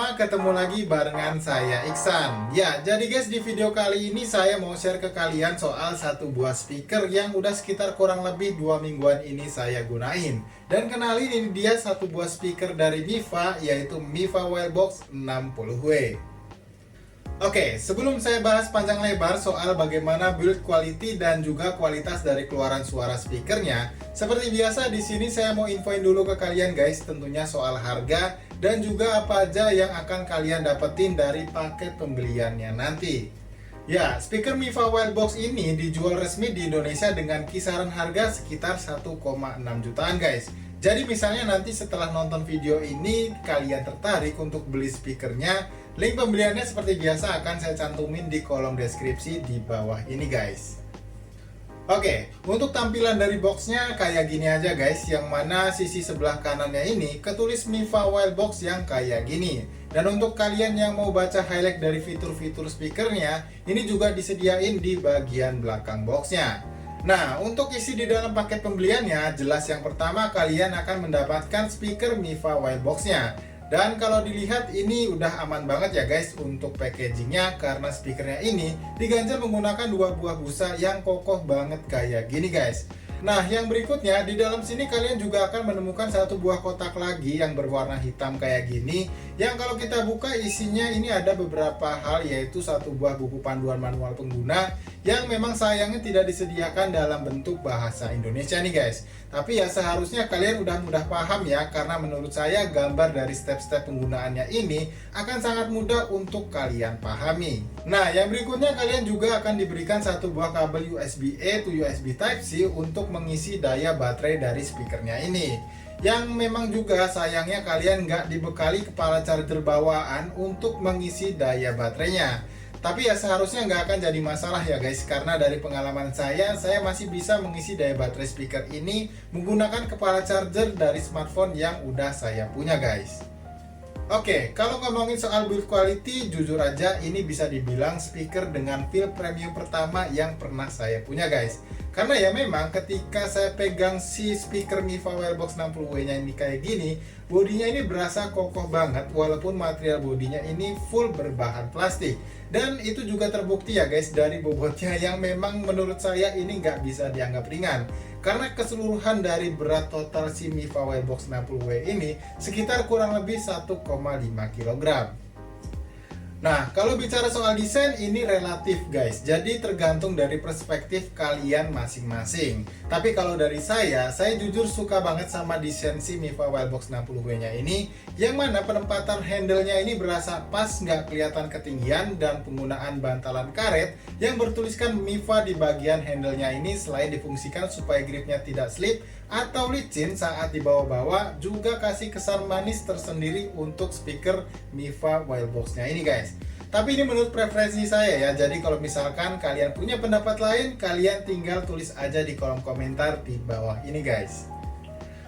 semua, ketemu lagi barengan saya Iksan. Ya, jadi guys, di video kali ini saya mau share ke kalian soal satu buah speaker yang udah sekitar kurang lebih 2 mingguan ini saya gunain. Dan kenalin, ini dia satu buah speaker dari Mifa, yaitu Mifa Wellbox 60W. Oke, sebelum saya bahas panjang lebar soal bagaimana build quality dan juga kualitas dari keluaran suara speakernya, seperti biasa di sini saya mau infoin dulu ke kalian guys, tentunya soal harga dan juga apa aja yang akan kalian dapetin dari paket pembeliannya nanti. Ya, speaker Mifa Wellbox ini dijual resmi di Indonesia dengan kisaran harga sekitar 1,6 jutaan guys. Jadi misalnya nanti setelah nonton video ini kalian tertarik untuk beli speakernya, link pembeliannya seperti biasa akan saya cantumin di kolom deskripsi di bawah ini guys. Oke, untuk tampilan dari boxnya kayak gini aja guys, yang mana sisi sebelah kanannya ini ketulis Mifa Wellbox yang kayak gini. Dan untuk kalian yang mau baca highlight dari fitur-fitur speakernya, ini juga disediain di bagian belakang boxnya. Nah, untuk isi di dalam paket pembeliannya, jelas yang pertama kalian akan mendapatkan speaker Mifa Wellbox-nya. Dan kalau dilihat ini udah aman banget ya guys untuk packagingnya, karena speakernya ini diganjel menggunakan dua buah busa yang kokoh banget kayak gini guys. Nah, yang berikutnya di dalam sini kalian juga akan menemukan satu buah kotak lagi yang berwarna hitam kayak gini, yang kalau kita buka isinya ini ada beberapa hal, yaitu satu buah buku panduan manual pengguna yang memang sayangnya tidak disediakan dalam bentuk bahasa Indonesia nih guys. Tapi ya seharusnya kalian udah mudah paham ya, karena menurut saya gambar dari step-step penggunaannya ini akan sangat mudah untuk kalian pahami. Nah, yang berikutnya kalian juga akan diberikan satu buah kabel USB-A to USB Type-C untuk mengisi daya baterai dari speakernya ini. Yang memang juga sayangnya kalian nggak dibekali kepala charger bawaan untuk mengisi daya baterainya. Tapi ya seharusnya nggak akan jadi masalah ya guys, karena dari pengalaman saya masih bisa mengisi daya baterai speaker ini menggunakan kepala charger dari smartphone yang udah saya punya guys. Oke, kalau ngomongin soal build quality, jujur aja ini bisa dibilang speaker dengan feel premium pertama yang pernah saya punya guys. Karena ya memang ketika saya pegang si speaker Mifa Wellbox 60W nya ini kayak gini, bodinya ini berasa kokoh banget walaupun material bodinya ini full berbahan plastik. Dan itu juga terbukti ya guys dari bobotnya yang memang menurut saya ini nggak bisa dianggap ringan. Karena keseluruhan dari berat total si Mifa Wellbox 60W ini sekitar kurang lebih 1,5 kg. Nah, kalau bicara soal desain ini relatif guys, jadi tergantung dari perspektif kalian masing-masing. Tapi kalau dari saya jujur suka banget sama desain si Mifa Wellbox 60W nya ini, yang mana penempatan handle-nya ini berasa pas, nggak kelihatan ketinggian, dan penggunaan bantalan karet yang bertuliskan Mifa di bagian handle-nya ini selain difungsikan supaya gripnya tidak slip atau licin saat dibawa-bawa, juga kasih kesan manis tersendiri untuk speaker Mifa Wellbox-nya ini guys. Tapi ini menurut preferensi saya ya, jadi kalau misalkan kalian punya pendapat lain, kalian tinggal tulis aja di kolom komentar di bawah ini guys.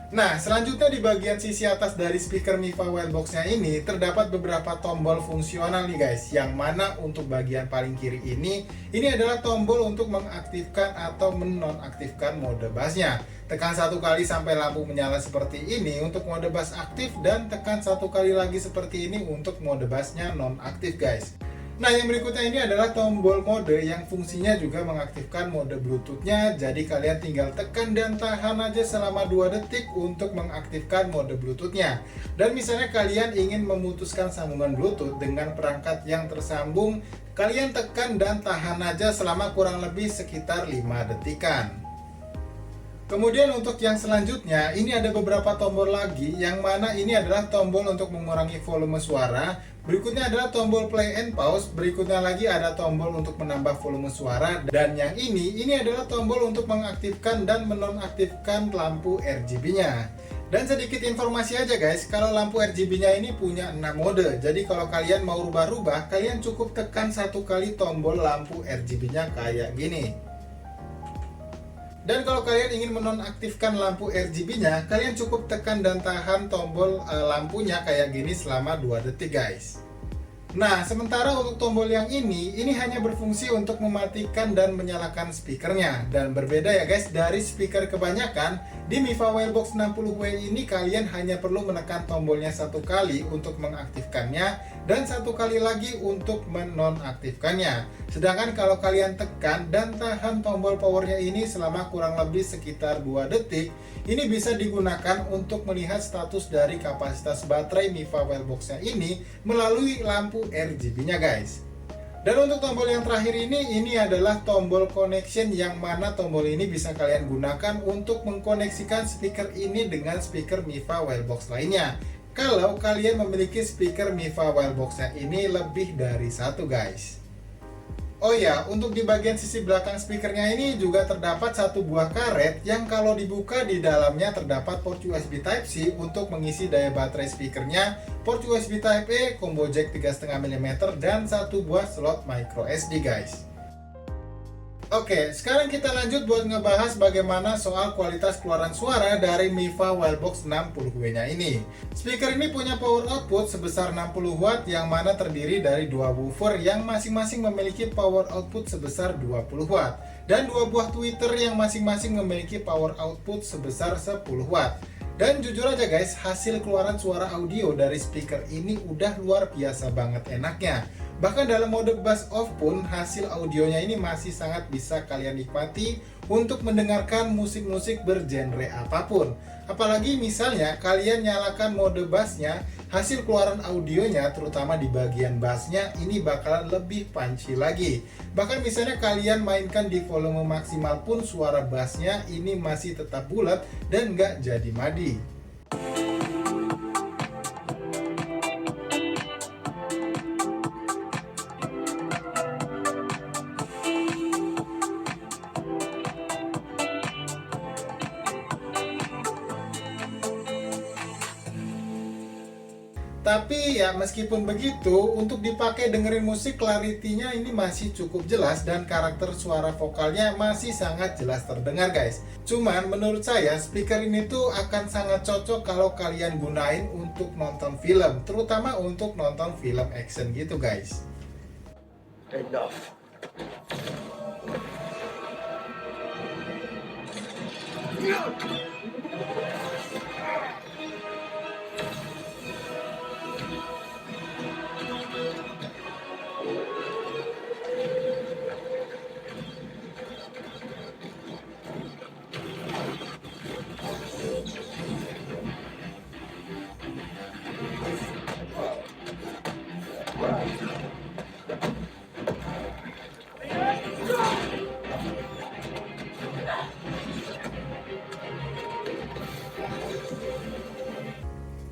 Nah, selanjutnya di bagian sisi atas dari speaker Mifa Wellbox-nya ini terdapat beberapa tombol fungsional nih guys, yang mana untuk bagian paling kiri ini adalah tombol untuk mengaktifkan atau menonaktifkan mode bassnya. Tekan satu kali sampai lampu menyala seperti ini untuk mode bass aktif, dan tekan satu kali lagi seperti ini untuk mode bassnya nonaktif guys. Nah, yang berikutnya ini adalah tombol mode yang fungsinya juga mengaktifkan mode Bluetooth-nya. Jadi kalian tinggal tekan dan tahan aja selama 2 detik untuk mengaktifkan mode Bluetooth-nya. Dan misalnya kalian ingin memutuskan sambungan Bluetooth dengan perangkat yang tersambung, kalian tekan dan tahan aja selama kurang lebih sekitar 5 detikan. Kemudian untuk yang selanjutnya, ini ada beberapa tombol lagi, yang mana ini adalah tombol untuk mengurangi volume suara. Berikutnya adalah tombol play and pause. Berikutnya lagi ada tombol untuk menambah volume suara. Dan yang ini adalah tombol untuk mengaktifkan dan menonaktifkan lampu RGB-nya. Dan sedikit informasi aja guys, kalau lampu RGB-nya ini punya 6 mode. Jadi kalau kalian mau rubah-rubah, kalian cukup tekan satu kali tombol lampu RGB-nya kayak gini. Dan kalau kalian ingin menonaktifkan lampu RGB-nya, kalian cukup tekan dan tahan tombol lampunya kayak gini selama 2 detik guys. Nah, sementara untuk tombol yang ini hanya berfungsi untuk mematikan dan menyalakan speakernya. Dan berbeda ya guys, dari speaker kebanyakan, di Mifa Wellbox 60W ini kalian hanya perlu menekan tombolnya satu kali untuk mengaktifkannya dan satu kali lagi untuk menonaktifkannya. Sedangkan kalau kalian tekan dan tahan tombol powernya ini selama kurang lebih sekitar 2 detik, ini bisa digunakan untuk melihat status dari kapasitas baterai Mifa Wellbox-nya ini melalui lampu RGB-nya guys. Dan untuk tombol yang terakhir ini adalah tombol connection, yang mana tombol ini bisa kalian gunakan untuk mengkoneksikan speaker ini dengan speaker Mifa Wellbox lainnya. Kalau kalian memiliki speaker Mifa Wellbox-nya ini lebih dari satu guys. Oh ya, untuk di bagian sisi belakang speakernya ini juga terdapat satu buah karet yang kalau dibuka di dalamnya terdapat port USB Type-C untuk mengisi daya baterai speakernya, port USB Type-A, combo jack 3,5 mm, dan satu buah slot micro SD guys. Oke, sekarang kita lanjut buat ngebahas bagaimana soal kualitas keluaran suara dari Mifa Wellbox 60W-nya ini. Speaker ini punya power output sebesar 60 watt yang mana terdiri dari dua woofer yang masing-masing memiliki power output sebesar 20 watt dan dua buah tweeter yang masing-masing memiliki power output sebesar 10 watt. Dan jujur aja guys, hasil keluaran suara audio dari speaker ini udah luar biasa banget enaknya. Bahkan dalam mode bass off pun hasil audionya ini masih sangat bisa kalian nikmati untuk mendengarkan musik-musik bergenre apapun. Apalagi misalnya kalian nyalakan mode bassnya, hasil keluaran audionya terutama di bagian bassnya ini bakalan lebih punchy lagi. Bahkan misalnya kalian mainkan di volume maksimal pun suara bassnya ini masih tetap bulat dan nggak jadi madi. Tapi ya meskipun begitu, untuk dipakai dengerin musik clarity-nya ini masih cukup jelas dan karakter suara vokalnya masih sangat jelas terdengar guys. Cuman menurut saya speaker ini tuh akan sangat cocok kalau kalian gunain untuk nonton film, terutama untuk nonton film action gitu guys. Enough.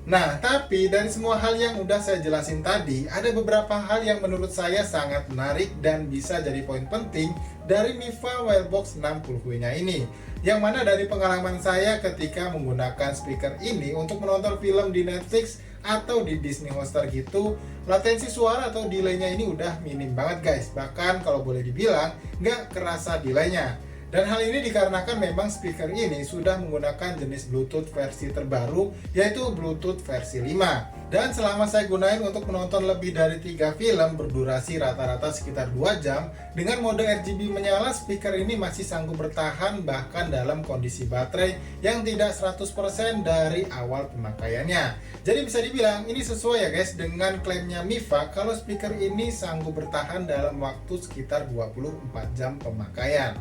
Nah, tapi dari semua hal yang udah saya jelasin tadi, ada beberapa hal yang menurut saya sangat menarik dan bisa jadi poin penting dari Mifa Wellbox 60W-nya ini. Yang mana dari pengalaman saya ketika menggunakan speaker ini untuk menonton film di Netflix atau di Disney Hotstar gitu, latensi suara atau delay-nya ini udah minim banget guys. Bahkan kalau boleh dibilang, nggak kerasa delay-nya. Dan hal ini dikarenakan memang speaker ini sudah menggunakan jenis Bluetooth versi terbaru, yaitu Bluetooth versi 5. Dan selama saya gunain untuk menonton lebih dari 3 film berdurasi rata-rata sekitar 2 jam, dengan mode RGB menyala, speaker ini masih sanggup bertahan bahkan dalam kondisi baterai yang tidak 100% dari awal pemakaiannya. Jadi bisa dibilang ini sesuai ya guys dengan klaimnya Mifa kalau speaker ini sanggup bertahan dalam waktu sekitar 24 jam pemakaian.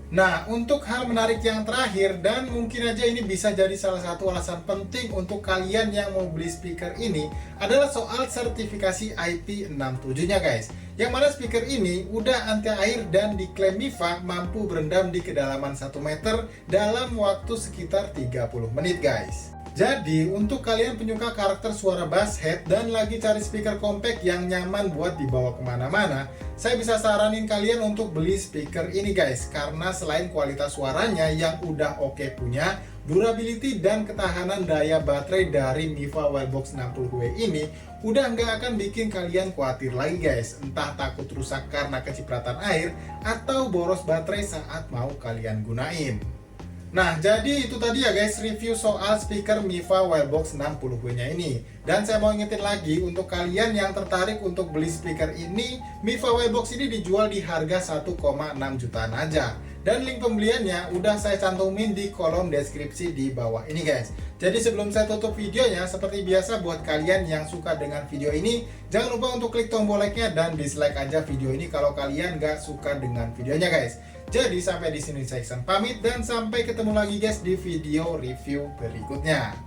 Nah, untuk hal menarik yang terakhir, dan mungkin aja ini bisa jadi salah satu alasan penting untuk kalian yang mau beli speaker ini, adalah soal sertifikasi IP67-nya guys. Yang mana speaker ini udah anti air dan diklaim Mifa mampu berendam di kedalaman 1 meter dalam waktu sekitar 30 menit guys. Jadi, untuk kalian penyuka karakter suara bass head dan lagi cari speaker compact yang nyaman buat dibawa kemana-mana, saya bisa saranin kalian untuk beli speaker ini guys. Karena selain kualitas suaranya yang udah oke punya, durability dan ketahanan daya baterai dari Mifa Wellbox 60W ini udah nggak akan bikin kalian khawatir lagi guys. Entah takut rusak karena kecipratan air atau boros baterai saat mau kalian gunain. Nah, jadi itu tadi ya guys review soal speaker Miva Wildbox 60W-nya ini. Dan saya mau ingetin lagi untuk kalian yang tertarik untuk beli speaker ini, Miva Wildbox ini dijual di harga 1,6 jutaan aja. Dan link pembeliannya udah saya cantumin di kolom deskripsi di bawah ini guys. Jadi sebelum saya tutup videonya, seperti biasa buat kalian yang suka dengan video ini, jangan lupa untuk klik tombol like-nya dan dislike aja video ini kalau kalian gak suka dengan videonya guys. Jadi sampai di sini saya Iksan pamit dan sampai ketemu lagi guys di video review berikutnya.